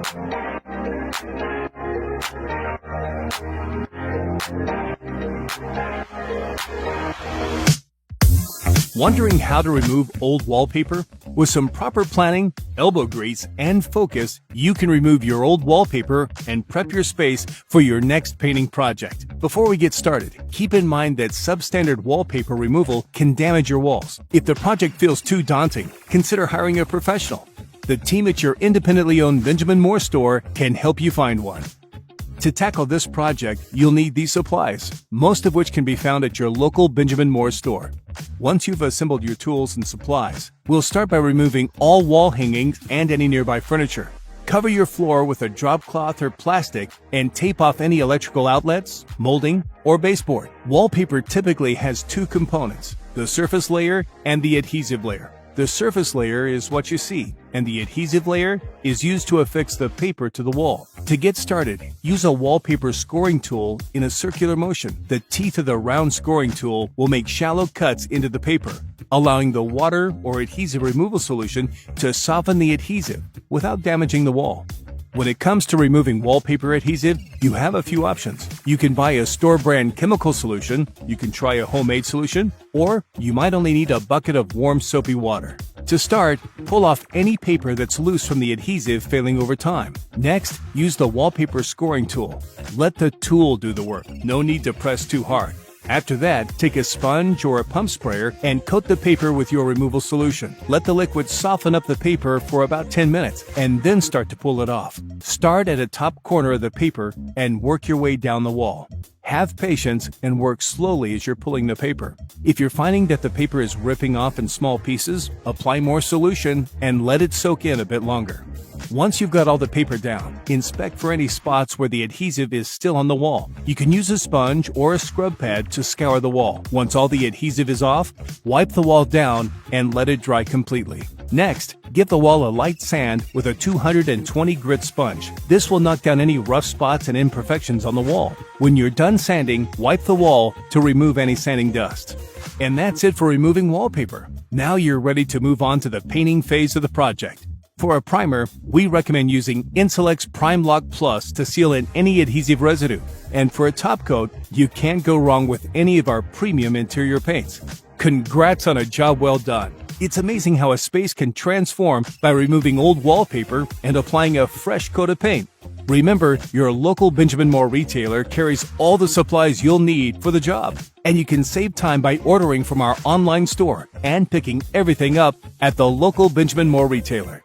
Wondering how to remove old wallpaper? With some proper planning, elbow grease, and focus, you can remove your old wallpaper and prep your space for your next painting project. Before we get started, keep in mind that substandard wallpaper removal can damage your walls. If the project feels too daunting, consider hiring a professional. The team at your independently owned Benjamin Moore store can help you find one. To tackle this project, you'll need these supplies, most of which can be found at your local Benjamin Moore store. Once you've assembled your tools and supplies, we'll start by removing all wall hangings and any nearby furniture. Cover your floor with a drop cloth or plastic and tape off any electrical outlets, molding, or baseboard. Wallpaper typically has two components, the surface layer and the adhesive layer. The surface layer is what you see, and the adhesive layer is used to affix the paper to the wall. To get started, use a wallpaper scoring tool in a circular motion. The teeth of the round scoring tool will make shallow cuts into the paper, allowing the water or adhesive removal solution to soften the adhesive without damaging the wall. When it comes to removing wallpaper adhesive, you have a few options. You can buy a store-brand chemical solution, you can try a homemade solution, or you might only need a bucket of warm soapy water. To start, pull off any paper that's loose from the adhesive failing over time. Next, use the wallpaper scoring tool. Let the tool do the work. No need to press too hard. After that, take a sponge or a pump sprayer and coat the paper with your removal solution. Let the liquid soften up the paper for about 10 minutes and then start to pull it off. Start at the top corner of the paper and work your way down the wall. Have patience and work slowly as you're pulling the paper. If you're finding that the paper is ripping off in small pieces, apply more solution and let it soak in a bit longer. Once you've got all the paper down, inspect for any spots where the adhesive is still on the wall. You can use a sponge or a scrub pad to scour the wall. Once all the adhesive is off, wipe the wall down and let it dry completely. Next, give the wall a light sand with a 220 grit sponge. This will knock down any rough spots and imperfections on the wall. When you're done sanding, wipe the wall to remove any sanding dust. And that's it for removing wallpaper. Now you're ready to move on to the painting phase of the project. For a primer, we recommend using Insulex Prime Lock Plus to seal in any adhesive residue. And for a top coat, you can't go wrong with any of our premium interior paints. Congrats on a job well done. It's amazing how a space can transform by removing old wallpaper and applying a fresh coat of paint. Remember, your local Benjamin Moore retailer carries all the supplies you'll need for the job. And you can save time by ordering from our online store and picking everything up at the local Benjamin Moore retailer.